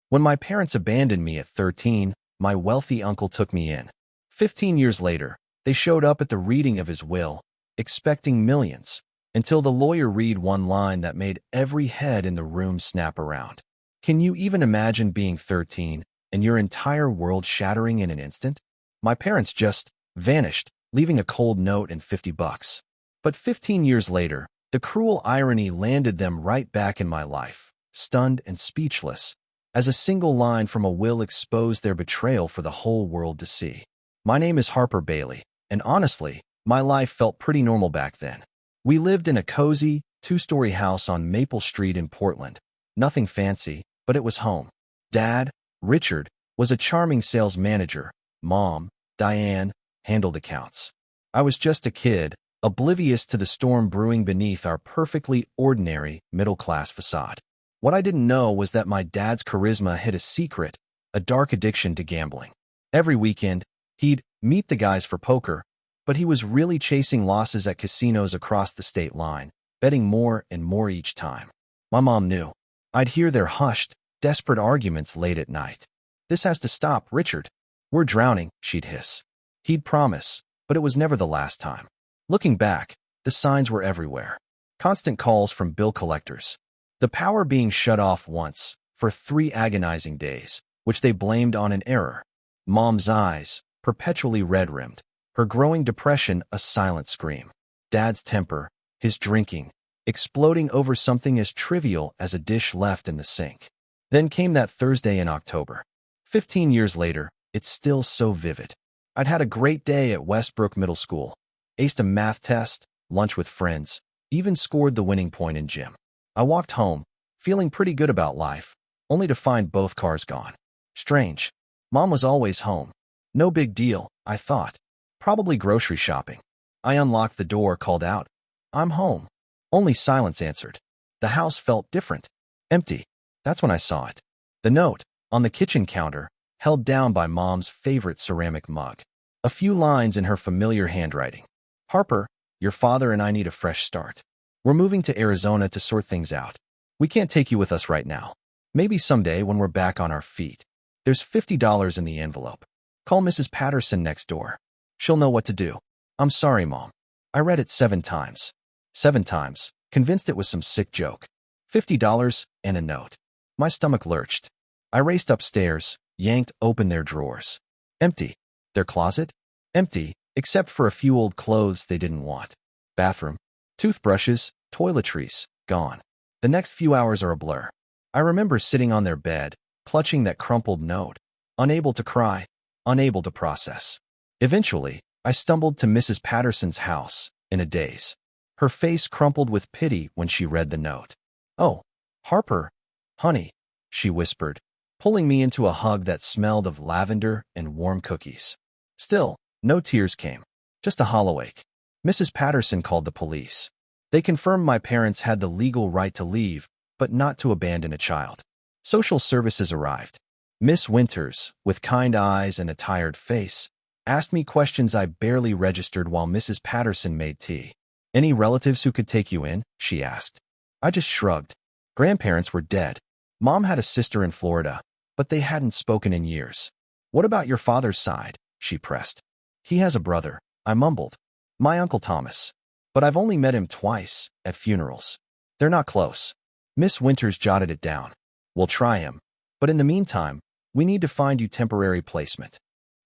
When my parents abandoned me at 13, my wealthy uncle took me in. 15 years later, they showed up at the reading of his will, expecting millions, until the lawyer read one line that made every head in the room snap around. Can you even imagine being 13 and your entire world shattering in an instant? My parents just vanished, leaving a cold note and $50. But 15 years later, the cruel irony landed them right back in my life, stunned and speechless, as a single line from a will exposed their betrayal for the whole world to see. My name is Harper Bailey, and honestly, my life felt pretty normal back then. We lived in a cozy, two-story house on Maple Street in Portland. Nothing fancy, but it was home. Dad, Richard, was a charming sales manager. Mom, Diane, handled accounts. I was just a kid, oblivious to the storm brewing beneath our perfectly ordinary middle-class facade. What I didn't know was that my dad's charisma hid a secret, a dark addiction to gambling. Every weekend, he'd meet the guys for poker, but he was really chasing losses at casinos across the state line, betting more and more each time. My mom knew. I'd hear their hushed, desperate arguments late at night. "This has to stop, Richard. We're drowning," she'd hiss. He'd promise, but it was never the last time. Looking back, the signs were everywhere. Constant calls from bill collectors. The power being shut off once, for 3 agonizing days, which they blamed on an error. Mom's eyes, perpetually red-rimmed. Her growing depression a silent scream. Dad's temper, his drinking, exploding over something as trivial as a dish left in the sink. Then came that Thursday in October. 15 years later, it's still so vivid. I'd had a great day at Westbrook Middle School, aced a math test, lunch with friends, even scored the winning point in gym. I walked home, feeling pretty good about life, only to find both cars gone. Strange. Mom was always home. No big deal, I thought. Probably grocery shopping. I unlocked the door, called out, "I'm home." Only silence answered. The house felt different. Empty. That's when I saw it. The note, on the kitchen counter, held down by Mom's favorite ceramic mug. A few lines in her familiar handwriting. "Harper, your father and I need a fresh start. We're moving to Arizona to sort things out. We can't take you with us right now. Maybe someday when we're back on our feet. There's $50 in the envelope. Call Mrs. Patterson next door. She'll know what to do. I'm sorry, Mom." I read it 7 times. 7 times, convinced it was some sick joke. $50 and a note. My stomach lurched. I raced upstairs, yanked open their drawers. Empty. Their closet? Empty, except for a few old clothes they didn't want. Bathroom. Toothbrushes, toiletries, gone. The next few hours are a blur. I remember sitting on their bed, clutching that crumpled note, unable to cry, unable to process. Eventually, I stumbled to Mrs. Patterson's house, in a daze. Her face crumpled with pity when she read the note. "Oh, Harper, honey," she whispered, pulling me into a hug that smelled of lavender and warm cookies. Still, no tears came, just a hollow ache. Mrs. Patterson called the police. They confirmed my parents had the legal right to leave, but not to abandon a child. Social services arrived. Miss Winters, with kind eyes and a tired face, asked me questions I barely registered while Mrs. Patterson made tea. "Any relatives who could take you in?" she asked. I just shrugged. Grandparents were dead. Mom had a sister in Florida, but they hadn't spoken in years. "What about your father's side?" she pressed. "He has a brother," I mumbled. "My Uncle Thomas. But I've only met him twice, at funerals. They're not close." Miss Winters jotted it down. "We'll try him. But in the meantime, we need to find you temporary placement."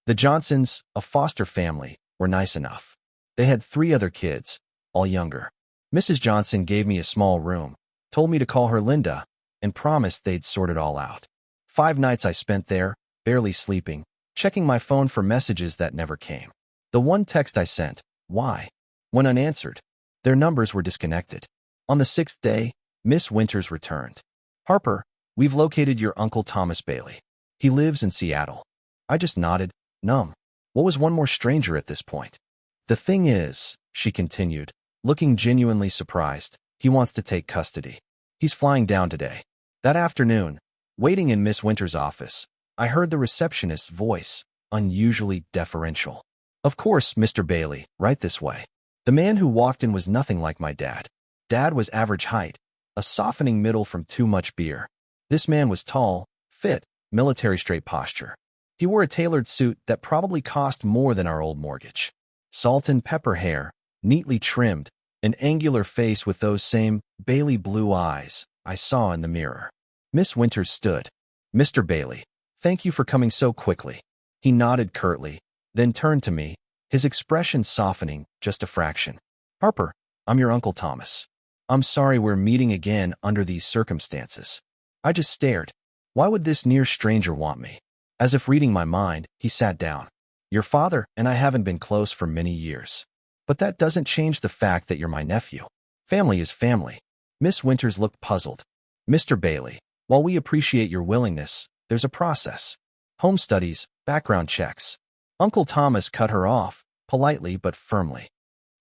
The Johnsons, a foster family, were nice enough. They had 3 other kids, all younger. Mrs. Johnson gave me a small room, told me to call her Linda, and promised they'd sort it all out. 5 nights I spent there, barely sleeping, checking my phone for messages that never came. The one text I sent, "Why?" went unanswered. Their numbers were disconnected. On the 6th day, Miss Winters returned. "Harper, we've located your Uncle Thomas Bailey. He lives in Seattle." I just nodded, numb. What was one more stranger at this point? "The thing is," she continued, looking genuinely surprised, "he wants to take custody. He's flying down today." That afternoon, waiting in Miss Winters' office, I heard the receptionist's voice, unusually deferential. "Of course, Mr. Bailey, right this way." The man who walked in was nothing like my dad. Dad was average height, a softening middle from too much beer. This man was tall, fit, military straight posture. He wore a tailored suit that probably cost more than our old mortgage. Salt and pepper hair, neatly trimmed, an angular face with those same Bailey blue eyes I saw in the mirror. Miss Winters stood. "Mr. Bailey, thank you for coming so quickly." He nodded curtly, then turned to me, his expression softening just a fraction. "Harper, I'm your Uncle Thomas. I'm sorry we're meeting again under these circumstances." I just stared. Why would this near stranger want me? As if reading my mind, he sat down. "Your father and I haven't been close for many years. But that doesn't change the fact that you're my nephew. Family is family." Miss Winters looked puzzled. "Mr. Bailey, while we appreciate your willingness, there's a process. Home studies, background checks." Uncle Thomas cut her off, politely but firmly.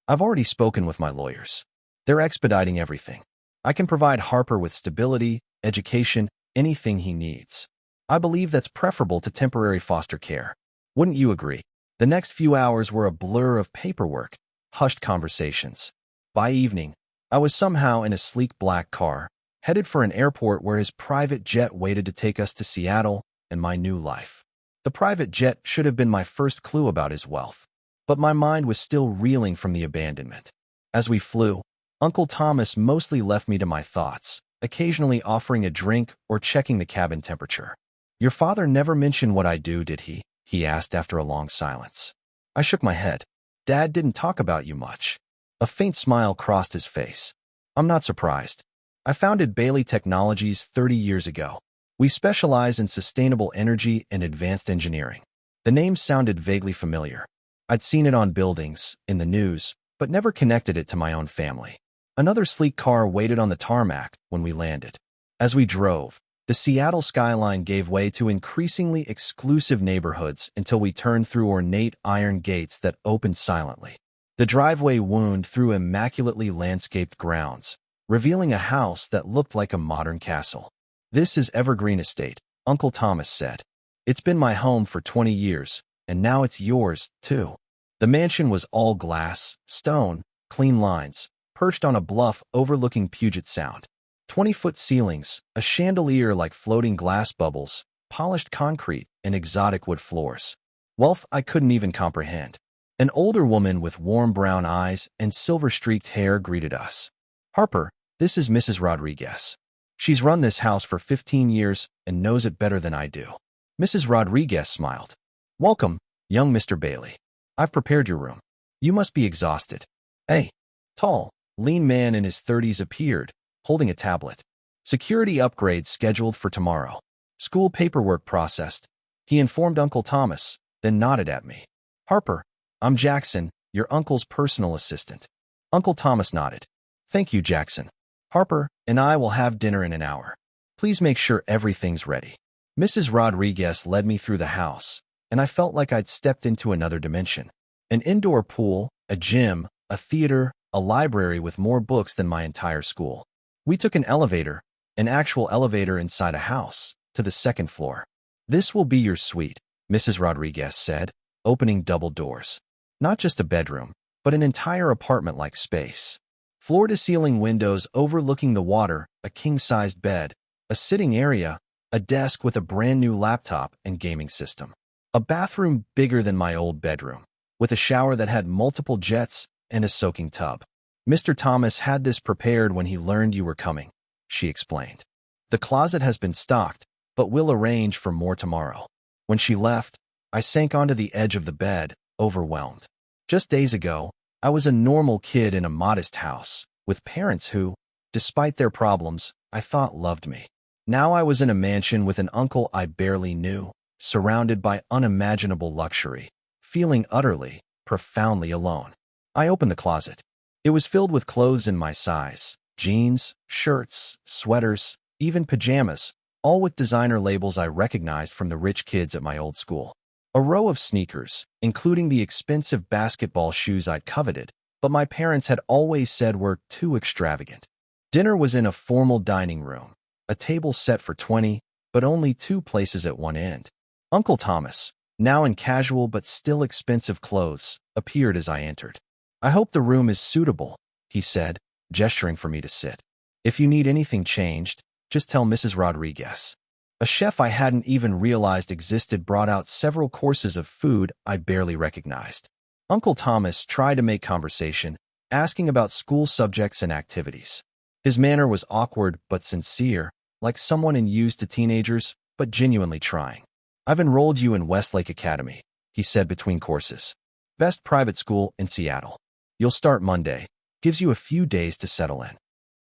"I've already spoken with my lawyers. They're expediting everything. I can provide Harper with stability, education, anything he needs. I believe that's preferable to temporary foster care. Wouldn't you agree?" The next few hours were a blur of paperwork, hushed conversations. By evening, I was somehow in a sleek black car, headed for an airport where his private jet waited to take us to Seattle and my new life. The private jet should have been my first clue about his wealth, but my mind was still reeling from the abandonment. As we flew, Uncle Thomas mostly left me to my thoughts, occasionally offering a drink or checking the cabin temperature. "Your father never mentioned what I do, did he?" he asked after a long silence. I shook my head. "Dad didn't talk about you much." A faint smile crossed his face. "I'm not surprised. I founded Bailey Technologies 30 years ago. We specialize in sustainable energy and advanced engineering." The name sounded vaguely familiar. I'd seen it on buildings, in the news, but never connected it to my own family. Another sleek car waited on the tarmac when we landed. As we drove, the Seattle skyline gave way to increasingly exclusive neighborhoods until we turned through ornate iron gates that opened silently. The driveway wound through immaculately landscaped grounds, revealing a house that looked like a modern castle. "This is Evergreen Estate," Uncle Thomas said. "It's been my home for 20 years, and now it's yours, too." The mansion was all glass, stone, clean lines, perched on a bluff overlooking Puget Sound. 20-foot ceilings, a chandelier like floating glass bubbles, polished concrete, and exotic wood floors. Wealth I couldn't even comprehend. An older woman with warm brown eyes and silver-streaked hair greeted us. "Harper, this is Mrs. Rodriguez. She's run this house for 15 years and knows it better than I do." Mrs. Rodriguez smiled. "Welcome, young Mr. Bailey. I've prepared your room. You must be exhausted." A tall, lean man in his 30s appeared, holding a tablet. "Security upgrades scheduled for tomorrow. School paperwork processed," he informed Uncle Thomas, then nodded at me. "Harper, I'm Jackson, your uncle's personal assistant." Uncle Thomas nodded. "Thank you, Jackson. Harper and I will have dinner in an hour. Please make sure everything's ready." Mrs. Rodriguez led me through the house, and I felt like I'd stepped into another dimension. An indoor pool, a gym, a theater, a library with more books than my entire school. We took an elevator, an actual elevator inside a house, to the second floor. "This will be your suite," Mrs. Rodriguez said, opening double doors. Not just a bedroom, but an entire apartment-like space. Floor-to-ceiling windows overlooking the water, a king-sized bed, a sitting area, a desk with a brand-new laptop and gaming system. A bathroom bigger than my old bedroom, with a shower that had multiple jets and a soaking tub. "Mr. Thomas had this prepared when he learned you were coming," she explained. "The closet has been stocked, but we'll arrange for more tomorrow." When she left, I sank onto the edge of the bed, overwhelmed. Just days ago, I was a normal kid in a modest house, with parents who, despite their problems, I thought loved me. Now I was in a mansion with an uncle I barely knew, surrounded by unimaginable luxury, feeling utterly, profoundly alone. I opened the closet. It was filled with clothes in my size, jeans, shirts, sweaters, even pajamas, all with designer labels I recognized from the rich kids at my old school. A row of sneakers, including the expensive basketball shoes I'd coveted, but my parents had always said were too extravagant. Dinner was in a formal dining room, a table set for 20, but only 2 places at one end. Uncle Thomas, now in casual but still expensive clothes, appeared as I entered. "I hope the room is suitable," he said, gesturing for me to sit. "If you need anything changed, just tell Mrs. Rodriguez." A chef I hadn't even realized existed brought out several courses of food I barely recognized. Uncle Thomas tried to make conversation, asking about school subjects and activities. His manner was awkward but sincere, like someone used to teenagers, but genuinely trying. "I've enrolled you in Westlake Academy," he said between courses. "Best private school in Seattle. You'll start Monday. Gives you a few days to settle in."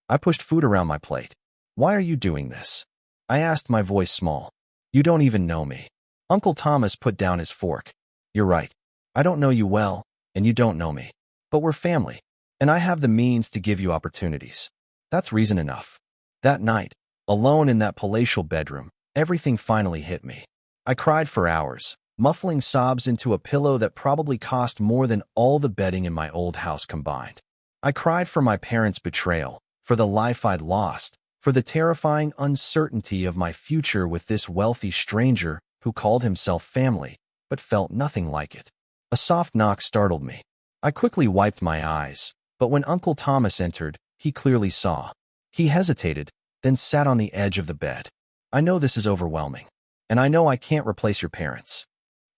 I pushed food around my plate. "Why are you doing this?" I asked, my voice small. "You don't even know me." Uncle Thomas put down his fork. "You're right. I don't know you well, and you don't know me. But we're family, and I have the means to give you opportunities. That's reason enough." That night, alone in that palatial bedroom, everything finally hit me. I cried for hours, muffling sobs into a pillow that probably cost more than all the bedding in my old house combined. I cried for my parents' betrayal, for the life I'd lost, for the terrifying uncertainty of my future with this wealthy stranger who called himself family, but felt nothing like it. A soft knock startled me. I quickly wiped my eyes, but when Uncle Thomas entered, he clearly saw. He hesitated, then sat on the edge of the bed. "I know this is overwhelming, and I know I can't replace your parents.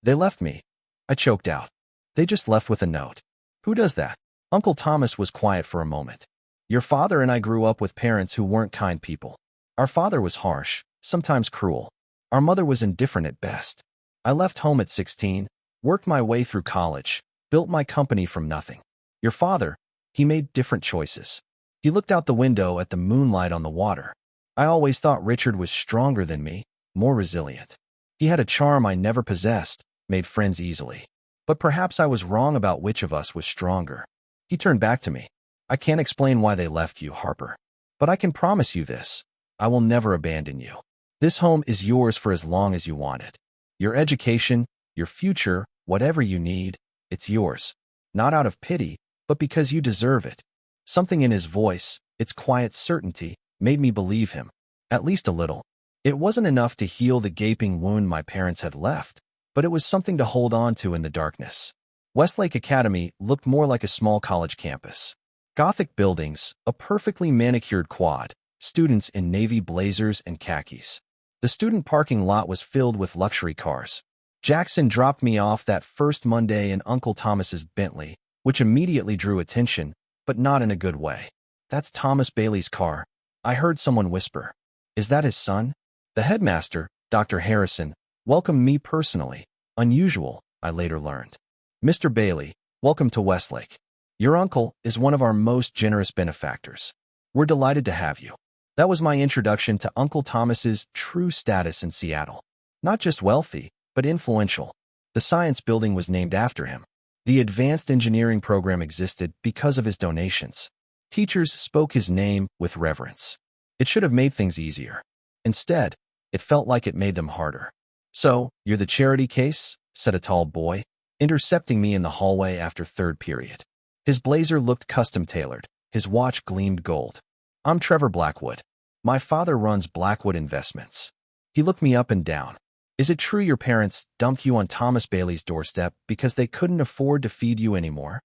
They left me," I choked out. "They just left with a note." "Who does that?" Uncle Thomas was quiet for a moment. "Your father and I grew up with parents who weren't kind people. Our father was harsh, sometimes cruel. Our mother was indifferent at best. I left home at 16, worked my way through college, built my company from nothing. Your father, he made different choices. He looked out the window at the moonlight on the water. I always thought Richard was stronger than me, more resilient. He had a charm I never possessed, made friends easily. But perhaps I was wrong about which of us was stronger." He turned back to me. "I can't explain why they left you, Harper. But I can promise you this. I will never abandon you. This home is yours for as long as you want it. Your education, your future, whatever you need, it's yours. Not out of pity, but because you deserve it." Something in his voice, its quiet certainty, made me believe him, at least a little. It wasn't enough to heal the gaping wound my parents had left, but it was something to hold on to in the darkness. Westlake Academy looked more like a small college campus. Gothic buildings, a perfectly manicured quad, students in navy blazers and khakis. The student parking lot was filled with luxury cars. Jackson dropped me off that first Monday in Uncle Thomas's Bentley, which immediately drew attention, but not in a good way. "That's Thomas Bailey's car," I heard someone whisper. "Is that his son?" The headmaster, Dr. Harrison, welcomed me personally. Unusual, I later learned. "Mr. Bailey, welcome to Westlake. Your uncle is one of our most generous benefactors. We're delighted to have you." That was my introduction to Uncle Thomas's true status in Seattle. Not just wealthy, but influential. The science building was named after him. The advanced engineering program existed because of his donations. Teachers spoke his name with reverence. It should have made things easier. Instead, it felt like it made them harder. "So, you're the charity case?" said a tall boy, intercepting me in the hallway after third period. His blazer looked custom-tailored. His watch gleamed gold. "I'm Trevor Blackwood. My father runs Blackwood Investments." He looked me up and down. "Is it true your parents dumped you on Thomas Bailey's doorstep because they couldn't afford to feed you anymore?"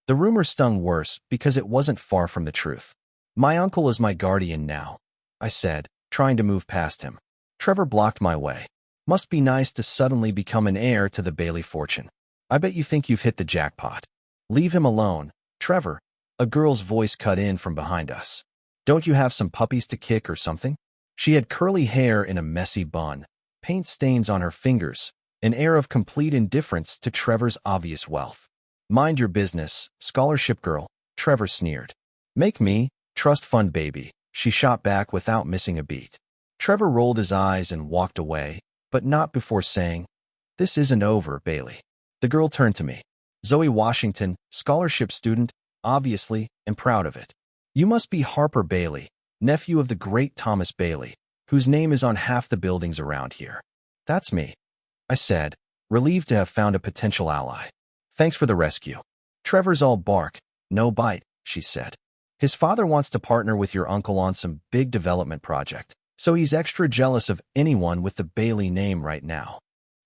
The rumor stung worse because it wasn't far from the truth. "My uncle is my guardian now," I said, trying to move past him. Trevor blocked my way. "Must be nice to suddenly become an heir to the Bailey fortune. I bet you think you've hit the jackpot." "Leave him alone, Trevor," a girl's voice cut in from behind us. "Don't you have some puppies to kick or something?" She had curly hair in a messy bun, paint stains on her fingers, an air of complete indifference to Trevor's obvious wealth. "Mind your business, scholarship girl," Trevor sneered. "Make me, trust fund baby," she shot back without missing a beat. Trevor rolled his eyes and walked away, but not before saying, "This isn't over, Bailey." The girl turned to me. "Zoe Washington, scholarship student, obviously, and proud of it. You must be Harper Bailey, nephew of the great Thomas Bailey, whose name is on half the buildings around here." "That's me," I said, relieved to have found a potential ally. "Thanks for the rescue." "Trevor's all bark, no bite," she said. "His father wants to partner with your uncle on some big development project, so he's extra jealous of anyone with the Bailey name right now."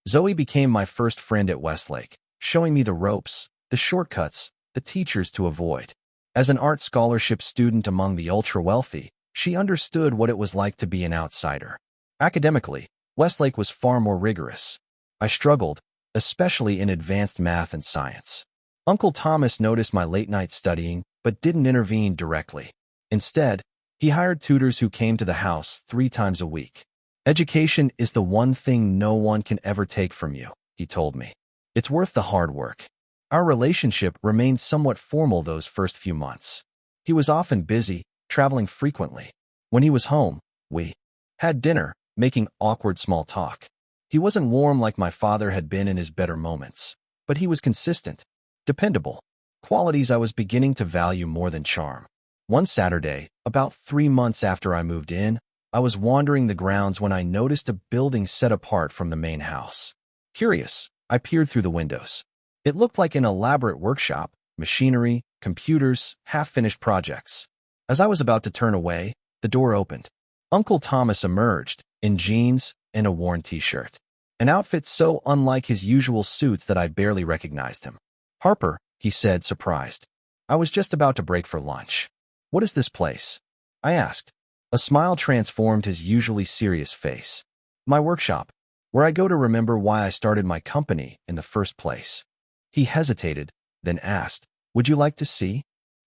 Zoe became my first friend at Westlake, showing me the ropes, the shortcuts, the teachers to avoid. As an art scholarship student among the ultra-wealthy, she understood what it was like to be an outsider. Academically, Westlake was far more rigorous. I struggled, especially in advanced math and science. Uncle Thomas noticed my late-night studying, but didn't intervene directly. Instead, he hired tutors who came to the house 3 times a week. Education is the one thing no one can ever take from you, he told me. It's worth the hard work. Our relationship remained somewhat formal those first few months. He was often busy, traveling frequently. When he was home, we had dinner, making awkward small talk. He wasn't warm like my father had been in his better moments, but he was consistent, dependable, qualities I was beginning to value more than charm. One Saturday, about 3 months after I moved in, I was wandering the grounds when I noticed a building set apart from the main house. Curious, I peered through the windows. It looked like an elaborate workshop, machinery, computers, half-finished projects. As I was about to turn away, the door opened. Uncle Thomas emerged, in jeans and a worn t-shirt. An outfit so unlike his usual suits that I barely recognized him. "Harper," he said, surprised. "I was just about to break for lunch. What is this place?" I asked. A smile transformed his usually serious face. "My workshop, where I go to remember why I started my company in the first place." He hesitated, then asked, "Would you like to see?"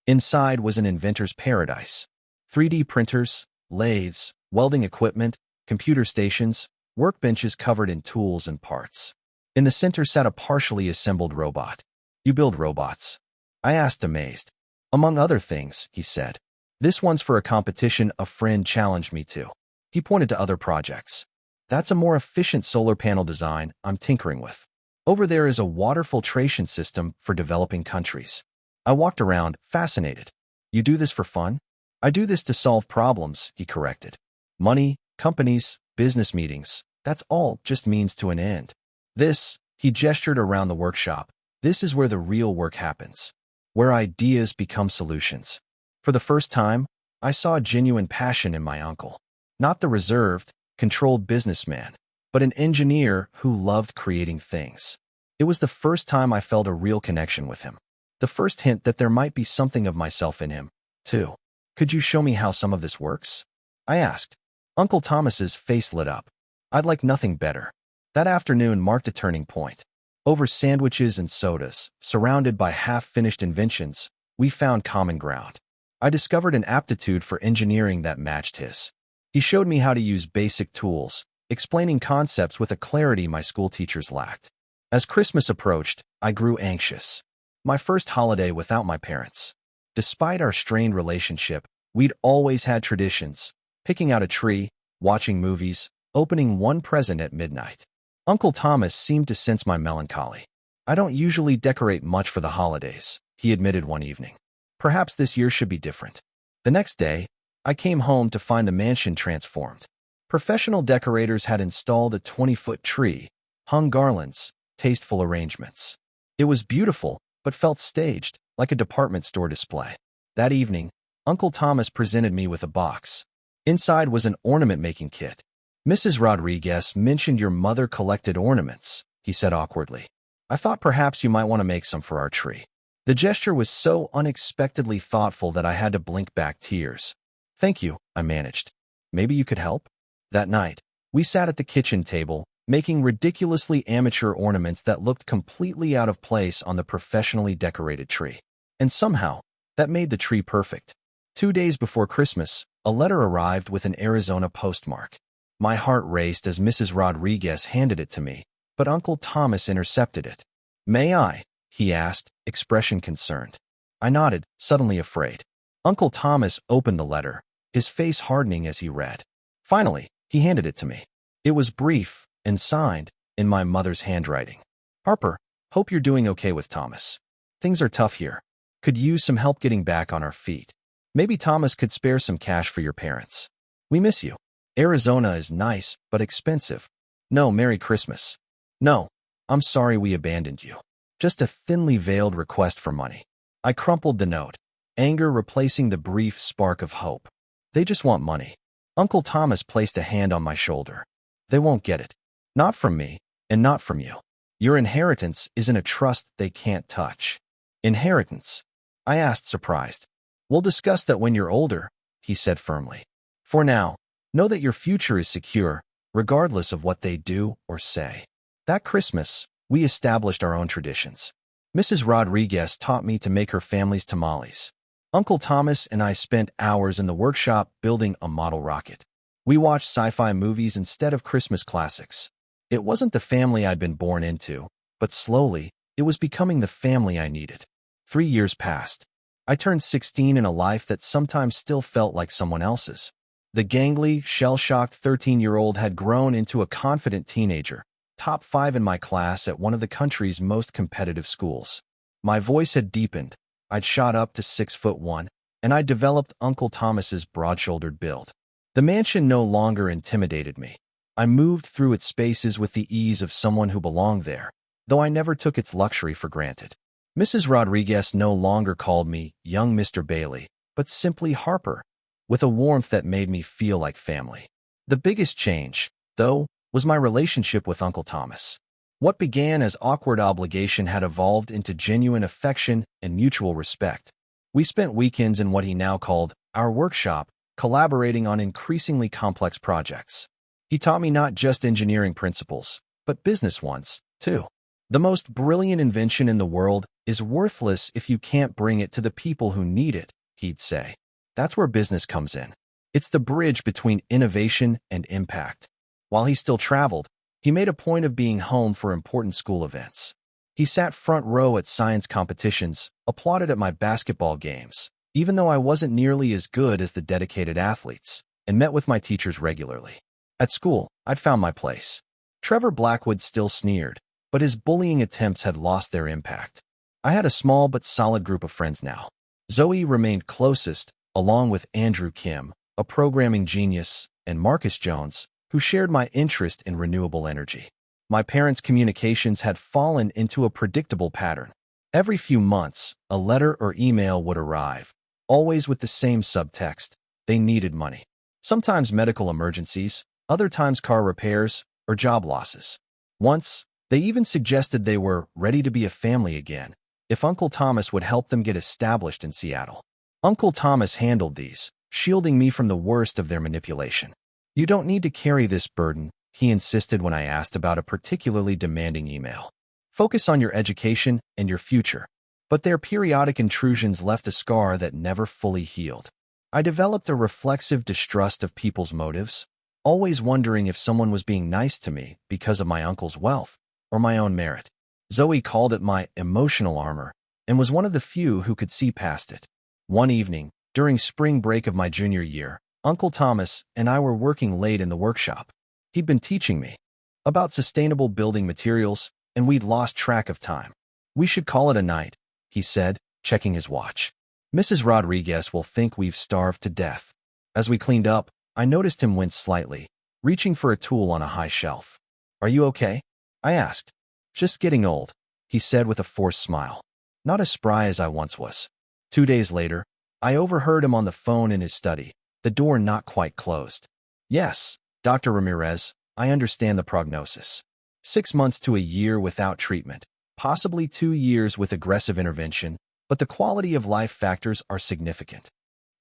Inside was an inventor's paradise. 3D printers, lathes, welding equipment, computer stations, workbenches covered in tools and parts. In the center sat a partially assembled robot. "You build robots?" I asked, amazed. "Among other things," he said. "This one's for a competition a friend challenged me to." He pointed to other projects. "That's a more efficient solar panel design I'm tinkering with. Over there is a water filtration system for developing countries." I walked around, fascinated. "You do this for fun?" "I do this to solve problems," he corrected. "Money, companies, business meetings, that's all just means to an end. This," he gestured around the workshop, "this is where the real work happens, where ideas become solutions." For the first time, I saw genuine passion in my uncle. Not the reserved, controlled businessman, but an engineer who loved creating things. It was the first time I felt a real connection with him. The first hint that there might be something of myself in him, too. "Could you show me how some of this works?" I asked. Uncle Thomas's face lit up. "I'd like nothing better." That afternoon marked a turning point. Over sandwiches and sodas, surrounded by half-finished inventions, we found common ground. I discovered an aptitude for engineering that matched his. He showed me how to use basic tools, explaining concepts with a clarity my school teachers lacked. As Christmas approached, I grew anxious. My first holiday without my parents. Despite our strained relationship, we'd always had traditions, picking out a tree, watching movies, opening one present at midnight. Uncle Thomas seemed to sense my melancholy. "I don't usually decorate much for the holidays," he admitted one evening. "Perhaps this year should be different." The next day, I came home to find the mansion transformed. Professional decorators had installed a 20-foot tree, hung garlands, tasteful arrangements. It was beautiful, but felt staged, like a department store display. That evening, Uncle Thomas presented me with a box. Inside was an ornament-making kit. "Mrs. Rodriguez mentioned your mother collected ornaments," he said awkwardly. "I thought perhaps you might want to make some for our tree." The gesture was so unexpectedly thoughtful that I had to blink back tears. "Thank you," I managed. "Maybe you could help?" That night, we sat at the kitchen table, making ridiculously amateur ornaments that looked completely out of place on the professionally decorated tree. And somehow, that made the tree perfect. 2 days before Christmas, a letter arrived with an Arizona postmark. My heart raced as Mrs. Rodriguez handed it to me, but Uncle Thomas intercepted it. "May I?" he asked, expression concerned. I nodded, suddenly afraid. Uncle Thomas opened the letter, his face hardening as he read. Finally, he handed it to me. It was brief and signed in my mother's handwriting. "Harper, hope you're doing okay with Thomas. Things are tough here. Could use some help getting back on our feet. Maybe Thomas could spare some cash for your parents. We miss you. Arizona is nice, but expensive. No, Merry Christmas. No, I'm sorry we abandoned you." Just a thinly veiled request for money. I crumpled the note, anger replacing the brief spark of hope. They just want money. Uncle Thomas placed a hand on my shoulder. "They won't get it. Not from me, and not from you. Your inheritance is in a trust they can't touch." "Inheritance?" I asked, surprised. "We'll discuss that when you're older," he said firmly. "For now, know that your future is secure, regardless of what they do or say. That Christmas, we established our own traditions. Mrs. Rodriguez taught me to make her family's tamales. Uncle Thomas and I spent hours in the workshop building a model rocket. We watched sci-fi movies instead of Christmas classics. It wasn't the family I'd been born into, but slowly, it was becoming the family I needed. 3 years passed. I turned 16 in a life that sometimes still felt like someone else's. The gangly, shell-shocked 13-year-old had grown into a confident teenager, top 5 in my class at one of the country's most competitive schools. My voice had deepened. I'd shot up to 6'1", and I'd developed Uncle Thomas's broad-shouldered build. The mansion no longer intimidated me. I moved through its spaces with the ease of someone who belonged there, though I never took its luxury for granted. Mrs. Rodriguez no longer called me young Mr. Bailey, but simply Harper, with a warmth that made me feel like family. The biggest change, though, was my relationship with Uncle Thomas. What began as awkward obligation had evolved into genuine affection and mutual respect. We spent weekends in what he now called our workshop, collaborating on increasingly complex projects. He taught me not just engineering principles, but business ones, too. The most brilliant invention in the world is worthless if you can't bring it to the people who need it, he'd say. That's where business comes in. It's the bridge between innovation and impact. While he still traveled, he made a point of being home for important school events. He sat front row at science competitions, applauded at my basketball games, even though I wasn't nearly as good as the dedicated athletes, and met with my teachers regularly. At school, I'd found my place. Trevor Blackwood still sneered, but his bullying attempts had lost their impact. I had a small but solid group of friends now. Zoe remained closest, along with Andrew Kim, a programming genius, and Marcus Jones, who shared my interest in renewable energy. My parents' communications had fallen into a predictable pattern. Every few months, a letter or email would arrive, always with the same subtext: they needed money. Sometimes medical emergencies, other times car repairs or job losses. Once, they even suggested they were ready to be a family again, if Uncle Thomas would help them get established in Seattle. Uncle Thomas handled these, shielding me from the worst of their manipulation. You don't need to carry this burden, he insisted when I asked about a particularly demanding email. Focus on your education and your future. But their periodic intrusions left a scar that never fully healed. I developed a reflexive distrust of people's motives, always wondering if someone was being nice to me because of my uncle's wealth or my own merit. Zoe called it my emotional armor and was one of the few who could see past it. One evening, during spring break of my junior year, Uncle Thomas and I were working late in the workshop. He'd been teaching me about sustainable building materials, and we'd lost track of time. We should call it a night, he said, checking his watch. Mrs. Rodriguez will think we've starved to death. As we cleaned up, I noticed him wince slightly, reaching for a tool on a high shelf. Are you okay? I asked. Just getting old, he said with a forced smile. Not as spry as I once was. 2 days later, I overheard him on the phone in his study, the door not quite closed. Yes, Dr. Ramirez, I understand the prognosis. 6 months to a year without treatment, possibly 2 years with aggressive intervention, but the quality of life factors are significant.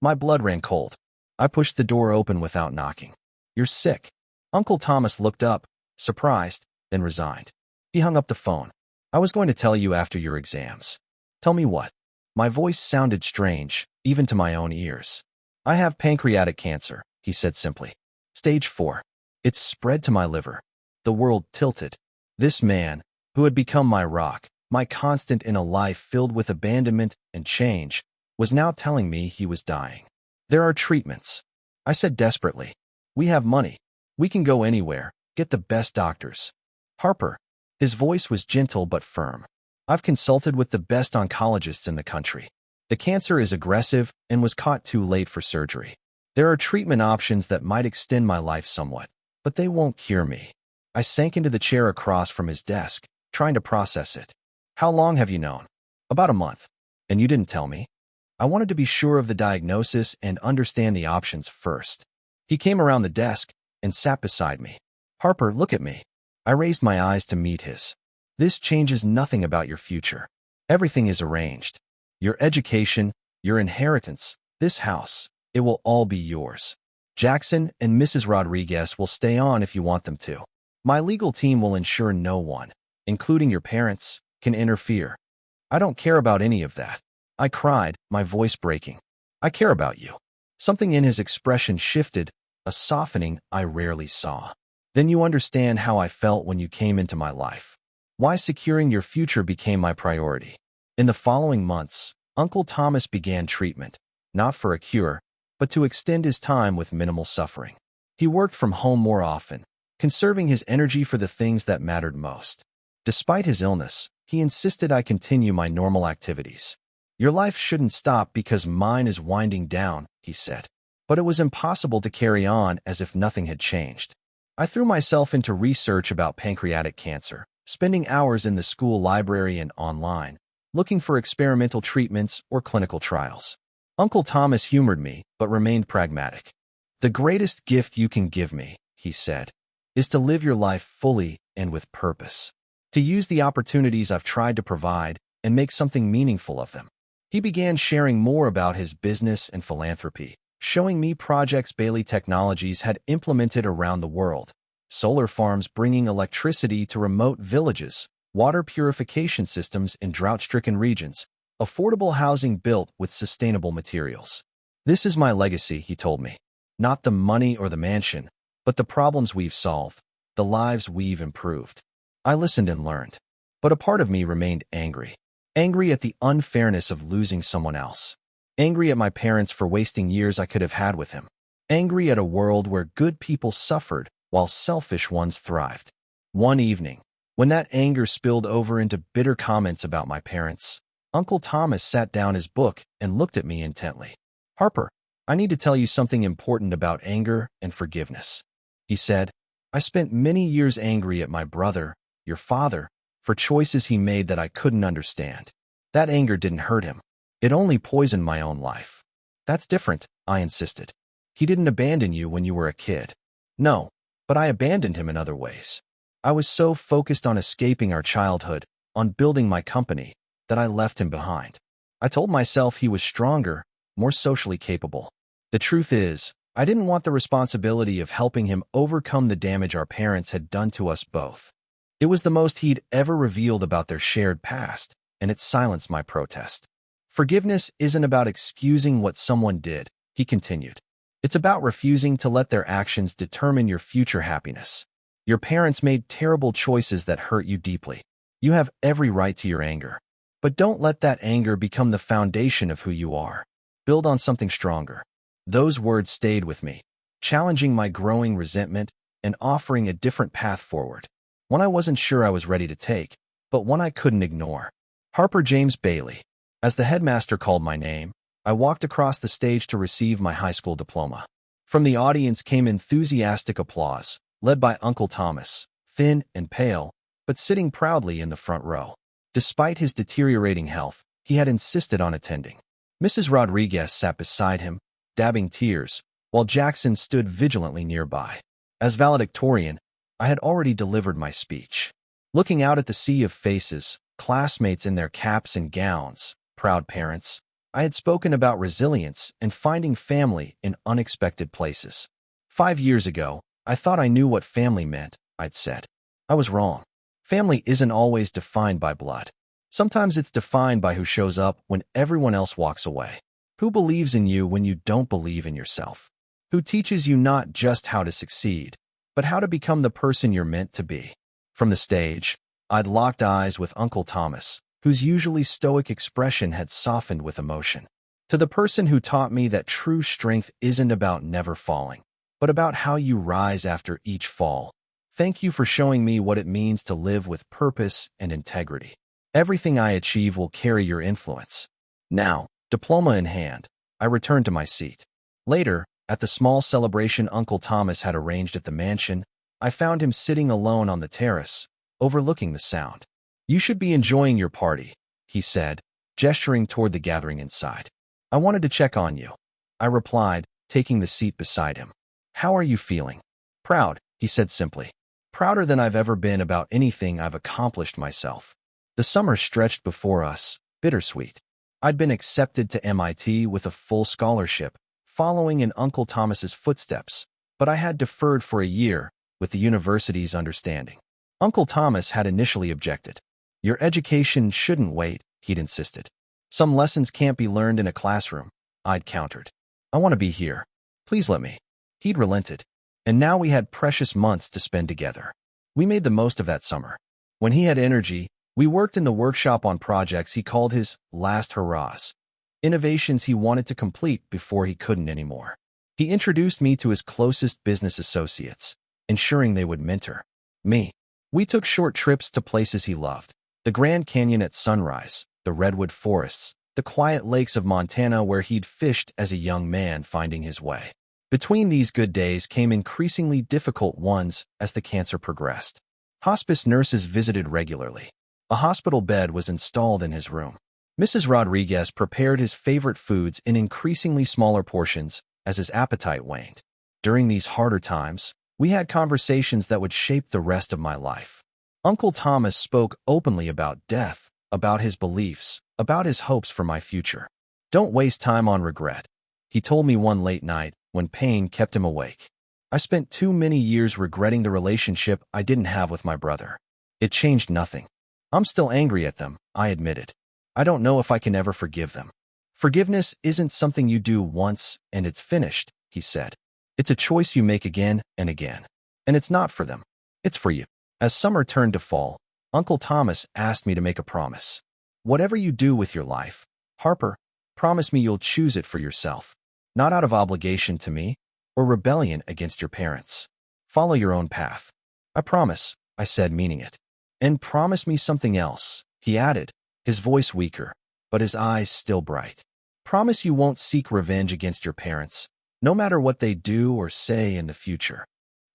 My blood ran cold. I pushed the door open without knocking. You're sick. Uncle Thomas looked up, surprised, then resigned. He hung up the phone. I was going to tell you after your exams. Tell me what? My voice sounded strange, even to my own ears. I have pancreatic cancer, he said simply. Stage 4. It's spread to my liver. The world tilted. This man, who had become my rock, my constant in a life filled with abandonment and change, was now telling me he was dying. There are treatments. I said desperately. We have money. We can go anywhere, get the best doctors. Harper. His voice was gentle but firm. I've consulted with the best oncologists in the country. The cancer is aggressive and was caught too late for surgery. There are treatment options that might extend my life somewhat, but they won't cure me. I sank into the chair across from his desk, trying to process it. How long have you known? About a month. And you didn't tell me? I wanted to be sure of the diagnosis and understand the options first. He came around the desk and sat beside me. Harper, look at me. I raised my eyes to meet his. This changes nothing about your future. Everything is arranged. Your education, your inheritance, this house, it will all be yours. Jackson and Mrs. Rodriguez will stay on if you want them to. My legal team will ensure no one, including your parents, can interfere. I don't care about any of that. I cried, my voice breaking. I care about you. Something in his expression shifted, a softening I rarely saw. Then you understand how I felt when you came into my life. Why securing your future became my priority. In the following months, Uncle Thomas began treatment, not for a cure, but to extend his time with minimal suffering. He worked from home more often, conserving his energy for the things that mattered most. Despite his illness, he insisted I continue my normal activities. Your life shouldn't stop because mine is winding down, he said. But it was impossible to carry on as if nothing had changed. I threw myself into research about pancreatic cancer, spending hours in the school library and online, looking for experimental treatments or clinical trials. Uncle Thomas humored me, but remained pragmatic. The greatest gift you can give me, he said, is to live your life fully and with purpose. To use the opportunities I've tried to provide and make something meaningful of them. He began sharing more about his business and philanthropy, showing me projects Bailey Technologies had implemented around the world. Solar farms bringing electricity to remote villages, water purification systems in drought-stricken regions, affordable housing built with sustainable materials. This is my legacy, he told me. Not the money or the mansion, but the problems we've solved, the lives we've improved. I listened and learned. But a part of me remained angry. Angry at the unfairness of losing someone else. Angry at my parents for wasting years I could have had with him. Angry at a world where good people suffered while selfish ones thrived. One evening, when that anger spilled over into bitter comments about my parents, Uncle Thomas sat down his book and looked at me intently. Harper, I need to tell you something important about anger and forgiveness. He said, I spent many years angry at my brother, your father, for choices he made that I couldn't understand. That anger didn't hurt him. It only poisoned my own life. That's different, I insisted. He didn't abandon you when you were a kid. No, but I abandoned him in other ways. I was so focused on escaping our childhood, on building my company, that I left him behind. I told myself he was stronger, more socially capable. The truth is, I didn't want the responsibility of helping him overcome the damage our parents had done to us both. It was the most he'd ever revealed about their shared past, and it silenced my protest. Forgiveness isn't about excusing what someone did, he continued. It's about refusing to let their actions determine your future happiness. Your parents made terrible choices that hurt you deeply. You have every right to your anger. But don't let that anger become the foundation of who you are. Build on something stronger. Those words stayed with me, challenging my growing resentment and offering a different path forward. One I wasn't sure I was ready to take, but one I couldn't ignore. Harper James Bailey. As the headmaster called my name, I walked across the stage to receive my high school diploma. From the audience came enthusiastic applause, led by Uncle Thomas, thin and pale, but sitting proudly in the front row. Despite his deteriorating health, he had insisted on attending. Mrs. Rodriguez sat beside him, dabbing tears, while Jackson stood vigilantly nearby. As valedictorian, I had already delivered my speech. Looking out at the sea of faces, classmates in their caps and gowns, proud parents, I had spoken about resilience and finding family in unexpected places. 5 years ago, I thought I knew what family meant, I'd said. I was wrong. Family isn't always defined by blood. Sometimes it's defined by who shows up when everyone else walks away. Who believes in you when you don't believe in yourself? Who teaches you not just how to succeed, but how to become the person you're meant to be? From the stage, I'd locked eyes with Uncle Thomas, whose usually stoic expression had softened with emotion. To the person who taught me that true strength isn't about never falling, but about how you rise after each fall. Thank you for showing me what it means to live with purpose and integrity. Everything I achieve will carry your influence. Now, diploma in hand, I returned to my seat. Later, at the small celebration Uncle Thomas had arranged at the mansion, I found him sitting alone on the terrace, overlooking the Sound. You should be enjoying your party, he said, gesturing toward the gathering inside. I wanted to check on you. I replied, taking the seat beside him. How are you feeling? Proud, he said simply. Prouder than I've ever been about anything I've accomplished myself. The summer stretched before us, bittersweet. I'd been accepted to MIT with a full scholarship, following in Uncle Thomas's footsteps, but I had deferred for a year, with the university's understanding. Uncle Thomas had initially objected. Your education shouldn't wait, he'd insisted. Some lessons can't be learned in a classroom, I'd countered. I want to be here. Please let me. He'd relented. And now we had precious months to spend together. We made the most of that summer. When he had energy, we worked in the workshop on projects he called his last hurrahs, innovations he wanted to complete before he couldn't anymore. He introduced me to his closest business associates, ensuring they would mentor me. We took short trips to places he loved, the Grand Canyon at sunrise, the redwood forests, the quiet lakes of Montana where he'd fished as a young man finding his way. Between these good days came increasingly difficult ones as the cancer progressed. Hospice nurses visited regularly. A hospital bed was installed in his room. Mrs. Rodriguez prepared his favorite foods in increasingly smaller portions as his appetite waned. During these harder times, we had conversations that would shape the rest of my life. Uncle Thomas spoke openly about death, about his beliefs, about his hopes for my future. Don't waste time on regret, he told me one late night when pain kept him awake. I spent too many years regretting the relationship I didn't have with my brother. It changed nothing. I'm still angry at them, I admitted. I don't know if I can ever forgive them. Forgiveness isn't something you do once and it's finished, he said. It's a choice you make again and again. And it's not for them. It's for you. As summer turned to fall, Uncle Thomas asked me to make a promise. Whatever you do with your life, Harper, promise me you'll choose it for yourself. Not out of obligation to me or rebellion against your parents. Follow your own path. I promise, I said, meaning it. And promise me something else, he added, his voice weaker, but his eyes still bright. Promise you won't seek revenge against your parents, no matter what they do or say in the future.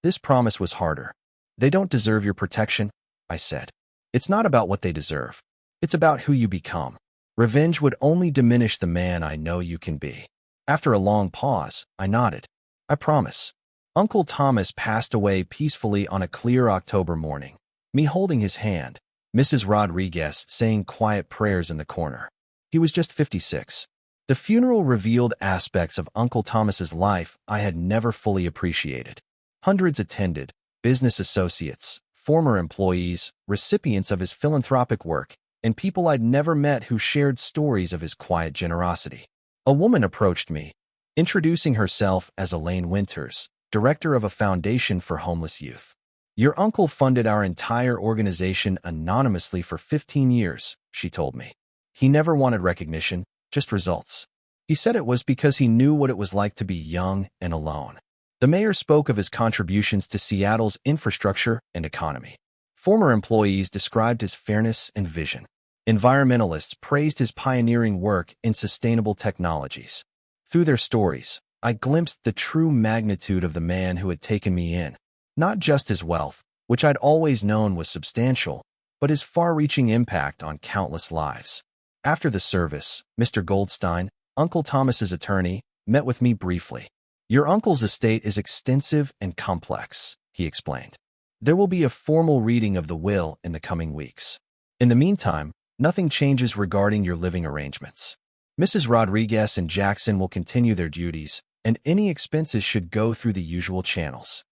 This promise was harder. They don't deserve your protection, I said. It's not about what they deserve. It's about who you become. Revenge would only diminish the man I know you can be. After a long pause, I nodded. I promise. Uncle Thomas passed away peacefully on a clear October morning, me holding his hand, Mrs. Rodriguez saying quiet prayers in the corner. He was just 56. The funeral revealed aspects of Uncle Thomas's life I had never fully appreciated. Hundreds attended, business associates, former employees, recipients of his philanthropic work, and people I'd never met who shared stories of his quiet generosity. A woman approached me, introducing herself as Elaine Winters, director of a foundation for homeless youth. Your uncle funded our entire organization anonymously for 15 years, she told me. He never wanted recognition, just results. He said it was because he knew what it was like to be young and alone. The mayor spoke of his contributions to Seattle's infrastructure and economy. Former employees described his fairness and vision. Environmentalists praised his pioneering work in sustainable technologies. Through their stories, I glimpsed the true magnitude of the man who had taken me in. Not just his wealth, which I'd always known was substantial, but his far-reaching impact on countless lives. After the service, Mr. Goldstein, Uncle Thomas's attorney, met with me briefly. Your uncle's estate is extensive and complex, he explained. There will be a formal reading of the will in the coming weeks. In the meantime, nothing changes regarding your living arrangements. Mrs. Rodriguez and Jackson will continue their duties, and any expenses should go through the usual channels.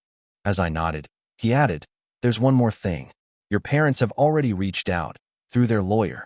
As I nodded, he added, there's one more thing. Your parents have already reached out, through their lawyer.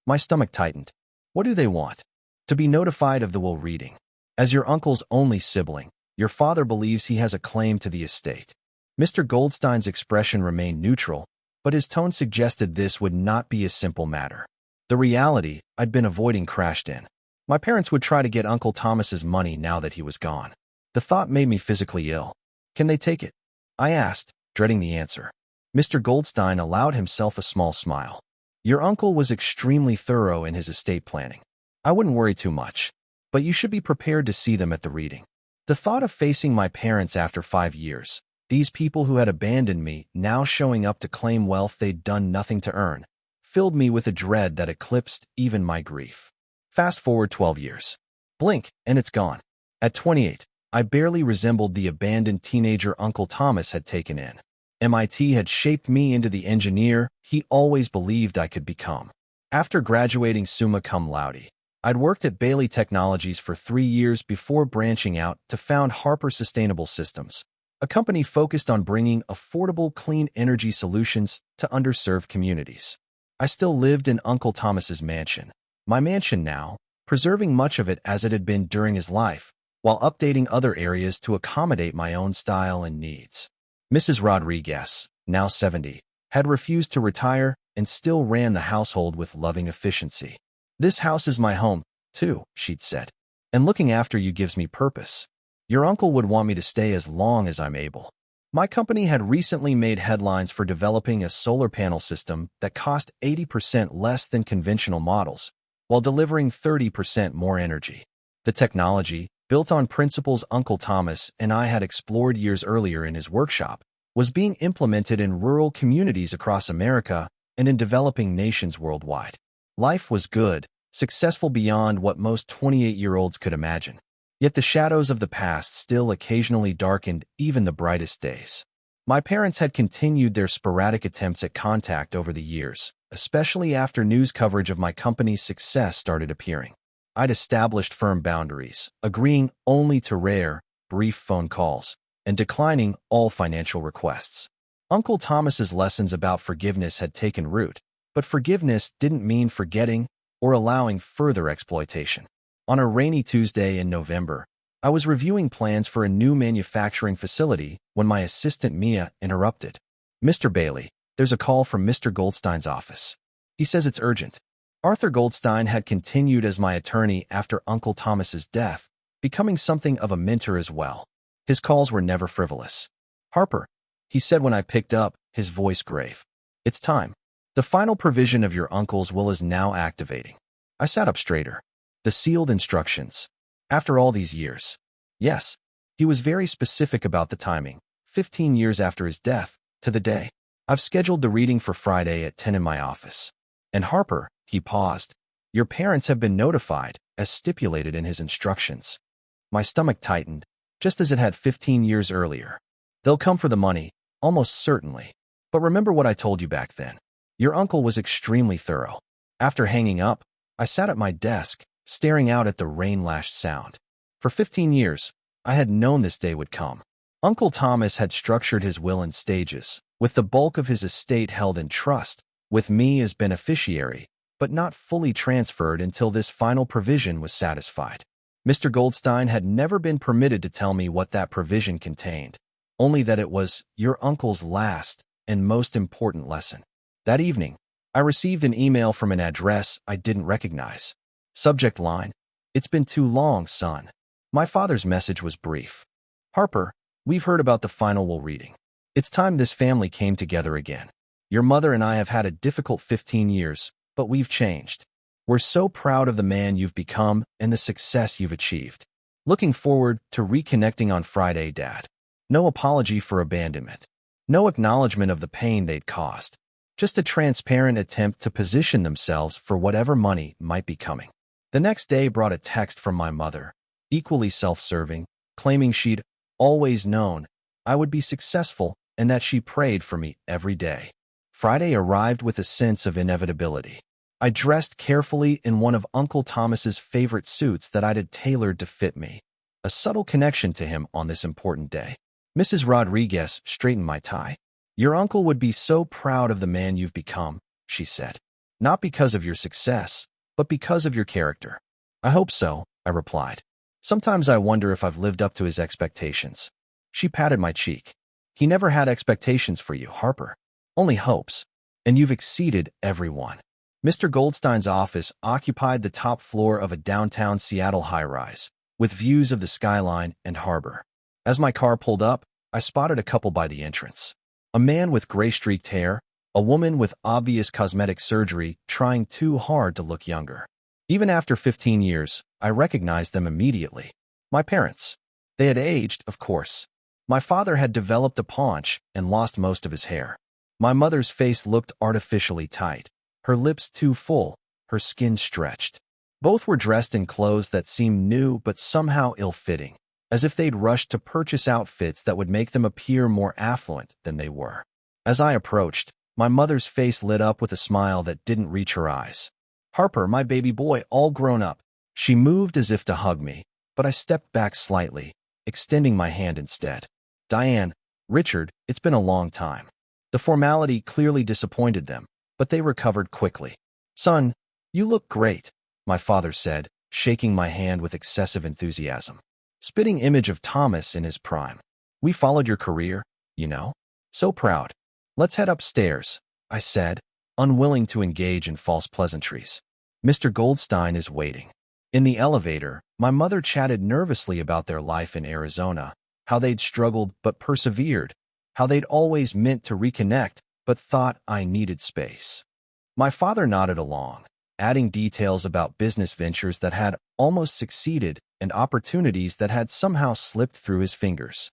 My stomach tightened. What do they want? To be notified of the will reading. As your uncle's only sibling, your father believes he has a claim to the estate. Mr. Goldstein's expression remained neutral, but his tone suggested this would not be a simple matter. The reality I'd been avoiding crashed in. My parents would try to get Uncle Thomas's money now that he was gone. The thought made me physically ill. Can they take it? I asked, dreading the answer. Mr. Goldstein allowed himself a small smile. Your uncle was extremely thorough in his estate planning. I wouldn't worry too much, but you should be prepared to see them at the reading. The thought of facing my parents after 5 years, these people who had abandoned me now showing up to claim wealth they'd done nothing to earn, filled me with a dread that eclipsed even my grief. Fast forward 12 years. Blink, and it's gone. At 28, I barely resembled the abandoned teenager Uncle Thomas had taken in. MIT had shaped me into the engineer he always believed I could become. After graduating summa cum laude, I'd worked at Bailey Technologies for 3 years before branching out to found Harper Sustainable Systems, a company focused on bringing affordable clean energy solutions to underserved communities. I still lived in Uncle Thomas's mansion, my mansion now, preserving much of it as it had been during his life, while updating other areas to accommodate my own style and needs. Mrs. Rodriguez, now 70, had refused to retire and still ran the household with loving efficiency. "This house is my home, too," she'd said, "and looking after you gives me purpose. Your uncle would want me to stay as long as I'm able." My company had recently made headlines for developing a solar panel system that cost 80% less than conventional models, while delivering 30% more energy. The technology, built on principles Uncle Thomas and I had explored years earlier in his workshop, was being implemented in rural communities across America and in developing nations worldwide. Life was good, successful beyond what most 28-year-olds could imagine. Yet the shadows of the past still occasionally darkened even the brightest days. My parents had continued their sporadic attempts at contact over the years, especially after news coverage of my company's success started appearing. I'd established firm boundaries, agreeing only to rare, brief phone calls, and declining all financial requests. Uncle Thomas's lessons about forgiveness had taken root, but forgiveness didn't mean forgetting or allowing further exploitation. On a rainy Tuesday in November, I was reviewing plans for a new manufacturing facility when my assistant Mia interrupted. "Mr. Bailey, there's a call from Mr. Goldstein's office. He says it's urgent." Arthur Goldstein had continued as my attorney after Uncle Thomas's death, becoming something of a mentor as well. His calls were never frivolous. "Harper," he said when I picked up, his voice grave. "It's time. The final provision of your uncle's will is now activating." I sat up straighter. The sealed instructions. After all these years. Yes, he was very specific about the timing, 15 years after his death, to the day. "I've scheduled the reading for Friday at 10 in my office. And Harper," he paused, "your parents have been notified, as stipulated in his instructions." My stomach tightened, just as it had 15 years earlier. "They'll come for the money, almost certainly. But remember what I told you back then. Your uncle was extremely thorough." After hanging up, I sat at my desk, staring out at the rain-lashed sound. For 15 years, I had known this day would come. Uncle Thomas had structured his will in stages, with the bulk of his estate held in trust, with me as beneficiary, but not fully transferred until this final provision was satisfied. Mr. Goldstein had never been permitted to tell me what that provision contained, only that it was your uncle's last and most important lesson. That evening, I received an email from an address I didn't recognize. Subject line: "It's been too long, son." My father's message was brief. "Harper, we've heard about the final will reading. It's time this family came together again. Your mother and I have had a difficult 15 years, but we've changed. We're so proud of the man you've become and the success you've achieved. Looking forward to reconnecting on Friday, Dad." No apology for abandonment. No acknowledgement of the pain they'd caused. Just a transparent attempt to position themselves for whatever money might be coming. The next day brought a text from my mother, equally self-serving, claiming she'd always known I would be successful and that she prayed for me every day. Friday arrived with a sense of inevitability. I dressed carefully in one of Uncle Thomas's favorite suits that I'd had tailored to fit me, a subtle connection to him on this important day. Mrs. Rodriguez straightened my tie. "Your uncle would be so proud of the man you've become," she said. "Not because of your success, but because of your character." "I hope so," I replied. "Sometimes I wonder if I've lived up to his expectations." She patted my cheek. "He never had expectations for you, Harper. Only hopes. And you've exceeded everyone." Mr. Goldstein's office occupied the top floor of a downtown Seattle high-rise, with views of the skyline and harbor. As my car pulled up, I spotted a couple by the entrance. A man with gray-streaked hair, a woman with obvious cosmetic surgery trying too hard to look younger. Even after 15 years, I recognized them immediately. My parents. They had aged, of course. My father had developed a paunch and lost most of his hair. My mother's face looked artificially tight, her lips too full, her skin stretched. Both were dressed in clothes that seemed new but somehow ill-fitting, as if they'd rushed to purchase outfits that would make them appear more affluent than they were. As I approached, my mother's face lit up with a smile that didn't reach her eyes. "Harper, my baby boy, all grown up. She moved as if to hug me, but I stepped back slightly, extending my hand instead. Diane, Richard, it's been a long time. The formality clearly disappointed them, but they recovered quickly. Son, you look great, my father said, shaking my hand with excessive enthusiasm. Spitting image of Thomas in his prime. We followed your career, you know. So proud. Let's head upstairs, I said, unwilling to engage in false pleasantries. Mr. Goldstein is waiting. In the elevator, my mother chatted nervously about their life in Arizona, how they'd struggled but persevered, how they'd always meant to reconnect but thought I needed space. My father nodded along, adding details about business ventures that had almost succeeded and opportunities that had somehow slipped through his fingers.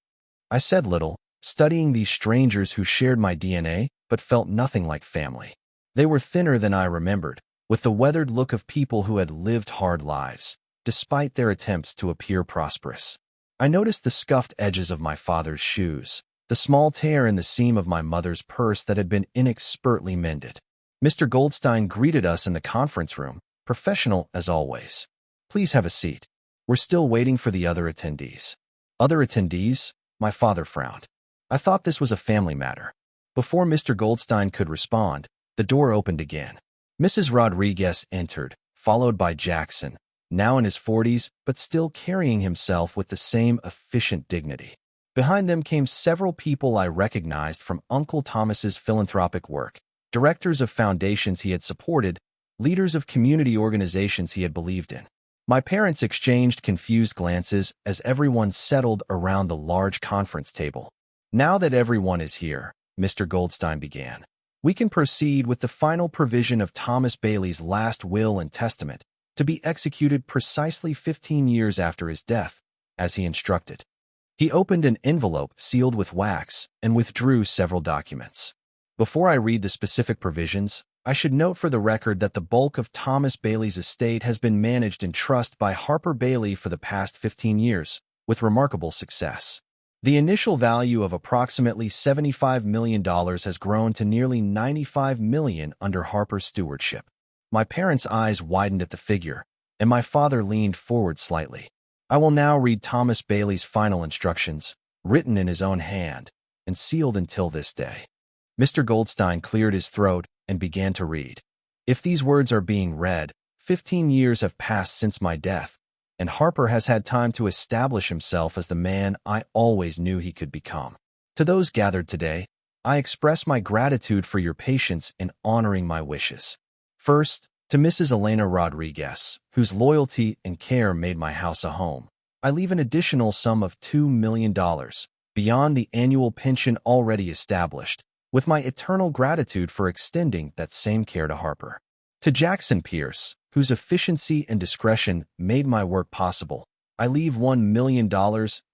I said little, studying these strangers who shared my DNA but felt nothing like family. They were thinner than I remembered, with the weathered look of people who had lived hard lives, despite their attempts to appear prosperous. I noticed the scuffed edges of my father's shoes, the small tear in the seam of my mother's purse that had been inexpertly mended. Mr. Goldstein greeted us in the conference room, professional as always. Please have a seat. We're still waiting for the other attendees. Other attendees? My father frowned. I thought this was a family matter. Before Mr. Goldstein could respond, the door opened again. Mrs. Rodriguez entered, followed by Jackson, now in his 40s but still carrying himself with the same efficient dignity. Behind them came several people I recognized from Uncle Thomas's philanthropic work, directors of foundations he had supported, leaders of community organizations he had believed in. My parents exchanged confused glances as everyone settled around the large conference table. Now that everyone is here, Mr. Goldstein began, we can proceed with the final provision of Thomas Bailey's last will and testament, to be executed precisely 15 years after his death, as he instructed. He opened an envelope sealed with wax and withdrew several documents. Before I read the specific provisions, I should note for the record that the bulk of Thomas Bailey's estate has been managed in trust by Harper Bailey for the past 15 years, with remarkable success. The initial value of approximately $75 million has grown to nearly $95 million under Harper's stewardship. My parents' eyes widened at the figure, and my father leaned forward slightly. I will now read Thomas Bailey's final instructions, written in his own hand, and sealed until this day. Mr. Goldstein cleared his throat and began to read. If these words are being read, 15 years have passed since my death, and Harper has had time to establish himself as the man I always knew he could become. To those gathered today, I express my gratitude for your patience in honoring my wishes. First, to Mrs. Elena Rodriguez, whose loyalty and care made my house a home, I leave an additional sum of $2 million, beyond the annual pension already established, with my eternal gratitude for extending that same care to Harper. To Jackson Pierce, whose efficiency and discretion made my work possible, I leave $1 million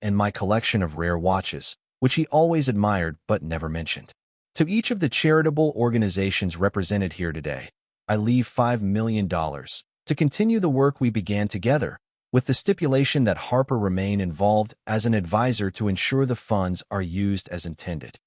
and my collection of rare watches, which he always admired but never mentioned. To each of the charitable organizations represented here today, I leave $5 million to continue the work we began together, with the stipulation that Harper remain involved as an advisor to ensure the funds are used as intended.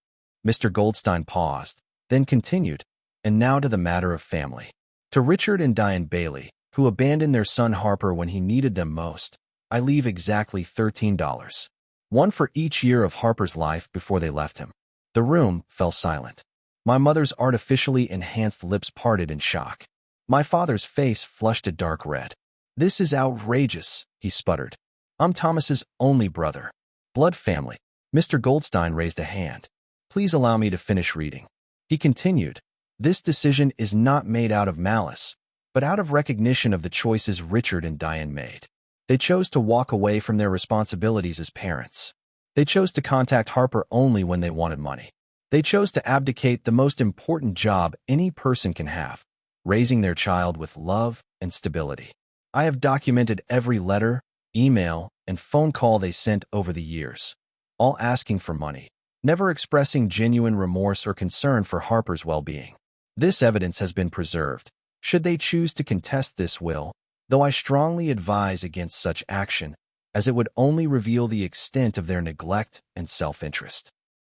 Mr. Goldstein paused, then continued, and now to the matter of family. To Richard and Diane Bailey, who abandoned their son Harper when he needed them most, I leave exactly $13. One for each year of Harper's life before they left him. The room fell silent. My mother's artificially enhanced lips parted in shock. My father's face flushed a dark red. This is outrageous, he sputtered. I'm Thomas's only brother. Blood family. Mr. Goldstein raised a hand. Please allow me to finish reading. He continued, this decision is not made out of malice, but out of recognition of the choices Richard and Diane made. They chose to walk away from their responsibilities as parents. They chose to contact Harper only when they wanted money. They chose to abdicate the most important job any person can have, raising their child with love and stability. I have documented every letter, email, and phone call they sent over the years, all asking for money, never expressing genuine remorse or concern for Harper's well-being. This evidence has been preserved, should they choose to contest this will, though I strongly advise against such action, as it would only reveal the extent of their neglect and self-interest.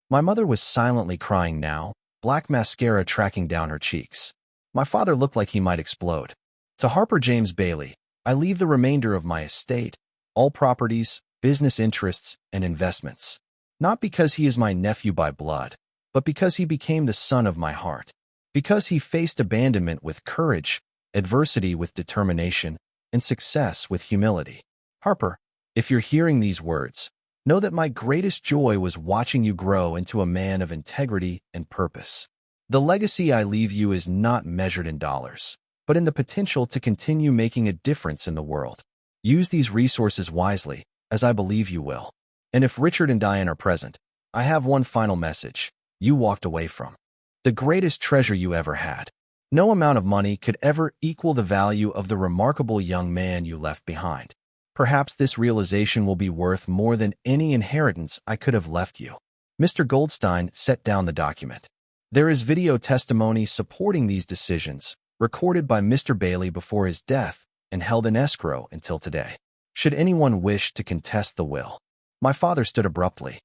My mother was silently crying now, black mascara tracking down her cheeks. My father looked like he might explode. To Harper James Bailey, I leave the remainder of my estate, all properties, business interests, and investments. Not because he is my nephew by blood, but because he became the son of my heart. Because he faced abandonment with courage, adversity with determination, and success with humility. Harper, if you're hearing these words, know that my greatest joy was watching you grow into a man of integrity and purpose. The legacy I leave you is not measured in dollars, but in the potential to continue making a difference in the world. Use these resources wisely, as I believe you will. And if Richard and Diane are present, I have one final message you walked away from. The greatest treasure you ever had. No amount of money could ever equal the value of the remarkable young man you left behind. Perhaps this realization will be worth more than any inheritance I could have left you. Mr. Goldstein set down the document. There is video testimony supporting these decisions, recorded by Mr. Bailey before his death and held in escrow until today. Should anyone wish to contest the will? My father stood abruptly.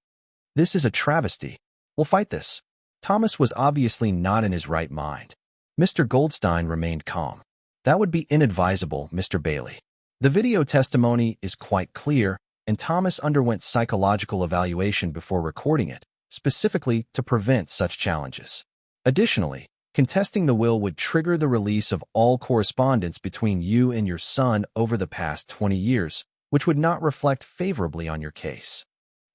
This is a travesty. We'll fight this. Thomas was obviously not in his right mind. Mr. Goldstein remained calm. That would be inadvisable, Mr. Bailey. The video testimony is quite clear, and Thomas underwent psychological evaluation before recording it, specifically to prevent such challenges. Additionally, contesting the will would trigger the release of all correspondence between you and your son over the past 20 years, which would not reflect favorably on your case.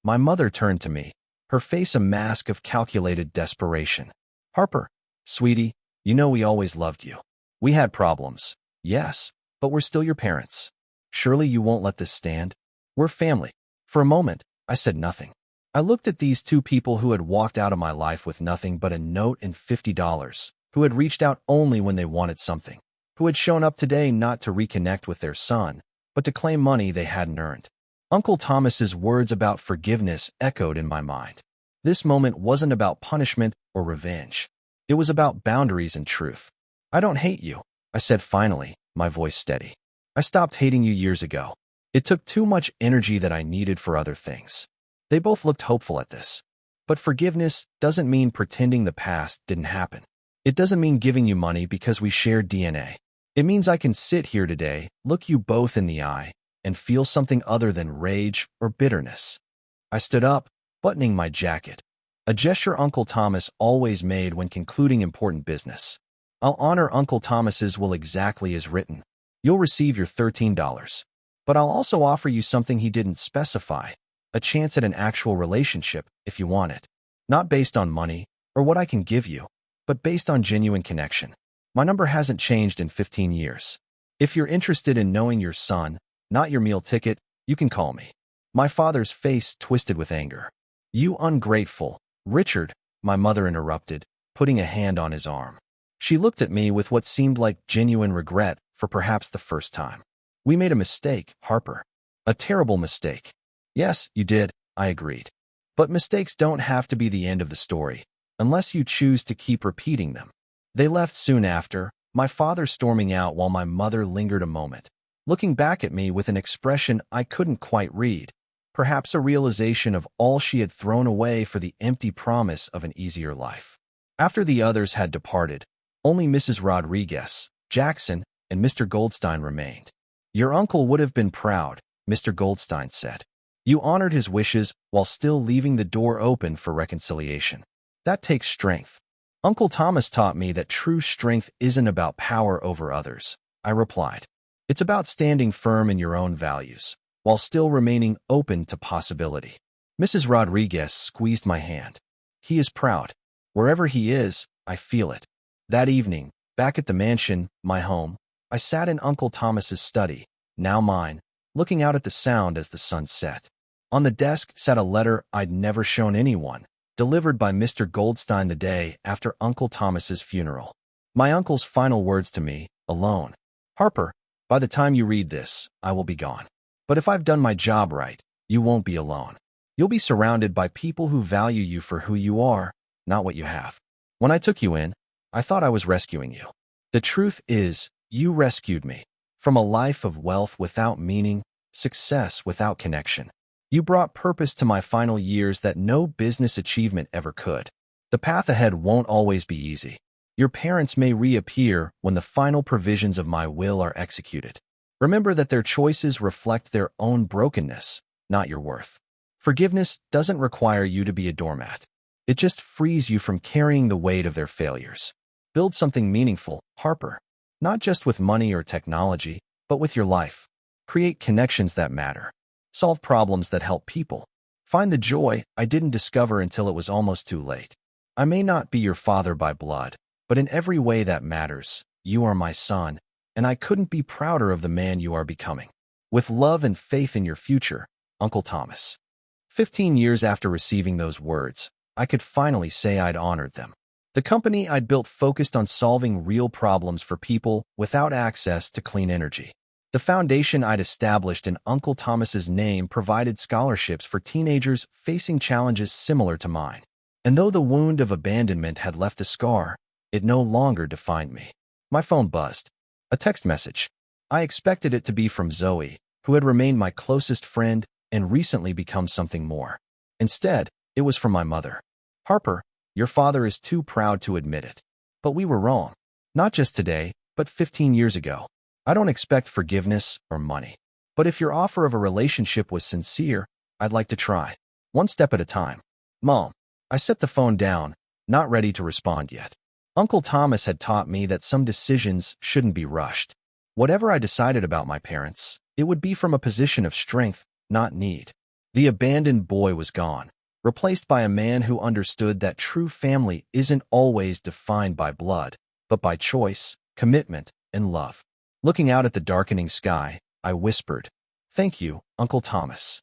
My mother turned to me, her face a mask of calculated desperation. Harper, sweetie, you know we always loved you. We had problems, yes, but we're still your parents. Surely you won't let this stand? We're family. For a moment, I said nothing. I looked at these two people who had walked out of my life with nothing but a note and $50, who had reached out only when they wanted something, who had shown up today not to reconnect with their son, but to claim money they hadn't earned. Uncle Thomas's words about forgiveness echoed in my mind. This moment wasn't about punishment or revenge. It was about boundaries and truth. I don't hate you, I said finally, my voice steady. I stopped hating you years ago. It took too much energy that I needed for other things. They both looked hopeful at this. But forgiveness doesn't mean pretending the past didn't happen. It doesn't mean giving you money because we shared DNA. It means I can sit here today, look you both in the eye, and feel something other than rage or bitterness. I stood up, buttoning my jacket, a gesture Uncle Thomas always made when concluding important business. I'll honor Uncle Thomas's will exactly as written. You'll receive your $13. But I'll also offer you something he didn't specify, a chance at an actual relationship if you want it. Not based on money or what I can give you, but based on genuine connection. My number hasn't changed in 15 years. If you're interested in knowing your son, not your meal ticket, you can call me. My father's face twisted with anger. You ungrateful, Richard, my mother interrupted, putting a hand on his arm. She looked at me with what seemed like genuine regret for perhaps the first time. We made a mistake, Harper. A terrible mistake. Yes, you did, I agreed. But mistakes don't have to be the end of the story, unless you choose to keep repeating them. They left soon after, my father storming out while my mother lingered a moment, looking back at me with an expression I couldn't quite read, perhaps a realization of all she had thrown away for the empty promise of an easier life. After the others had departed, only Mrs. Rodriguez, Jackson, and Mr. Goldstein remained. Your uncle would have been proud, Mr. Goldstein said. You honored his wishes while still leaving the door open for reconciliation. That takes strength. Uncle Thomas taught me that true strength isn't about power over others, I replied. It's about standing firm in your own values, while still remaining open to possibility. Mrs. Rodriguez squeezed my hand. He is proud. Wherever he is, I feel it. That evening, back at the mansion, my home, I sat in Uncle Thomas's study, now mine, looking out at the sound as the sun set. On the desk sat a letter I'd never shown anyone, delivered by Mr. Goldstein the day after Uncle Thomas's funeral. My uncle's final words to me, alone. Harper, by the time you read this, I will be gone. But if I've done my job right, you won't be alone. You'll be surrounded by people who value you for who you are, not what you have. When I took you in, I thought I was rescuing you. The truth is, you rescued me from a life of wealth without meaning, success without connection. You brought purpose to my final years that no business achievement ever could. The path ahead won't always be easy. Your parents may reappear when the final provisions of my will are executed. Remember that their choices reflect their own brokenness, not your worth. Forgiveness doesn't require you to be a doormat. It just frees you from carrying the weight of their failures. Build something meaningful, Harper. Not just with money or technology, but with your life. Create connections that matter. Solve problems that help people. Find the joy I didn't discover until it was almost too late. I may not be your father by blood, but in every way that matters, you are my son, and I couldn't be prouder of the man you are becoming. With love and faith in your future, Uncle Thomas. 15 years after receiving those words, I could finally say I'd honored them. The company I'd built focused on solving real problems for people without access to clean energy. The foundation I'd established in Uncle Thomas's name provided scholarships for teenagers facing challenges similar to mine. And though the wound of abandonment had left a scar, it no longer defined me. My phone buzzed. A text message. I expected it to be from Zoe, who had remained my closest friend and recently become something more. Instead, it was from my mother. Harper, your father is too proud to admit it. But we were wrong. Not just today, but 15 years ago. I don't expect forgiveness or money. But if your offer of a relationship was sincere, I'd like to try. One step at a time. Mom. I set the phone down, not ready to respond yet. Uncle Thomas had taught me that some decisions shouldn't be rushed. Whatever I decided about my parents, it would be from a position of strength, not need. The abandoned boy was gone, replaced by a man who understood that true family isn't always defined by blood, but by choice, commitment, and love. Looking out at the darkening sky, I whispered, "Thank you, Uncle Thomas."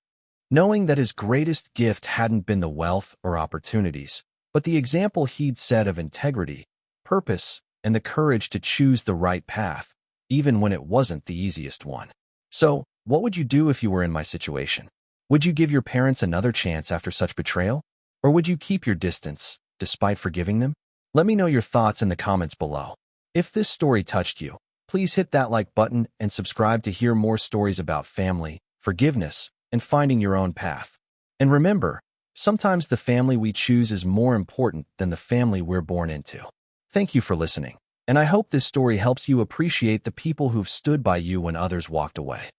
Knowing that his greatest gift hadn't been the wealth or opportunities, but the example he'd set of integrity, purpose, and the courage to choose the right path, even when it wasn't the easiest one. So, what would you do if you were in my situation? Would you give your parents another chance after such betrayal? Or would you keep your distance, despite forgiving them? Let me know your thoughts in the comments below. If this story touched you, please hit that like button and subscribe to hear more stories about family, forgiveness, and finding your own path. And remember, sometimes the family we choose is more important than the family we're born into. Thank you for listening, and I hope this story helps you appreciate the people who've stood by you when others walked away.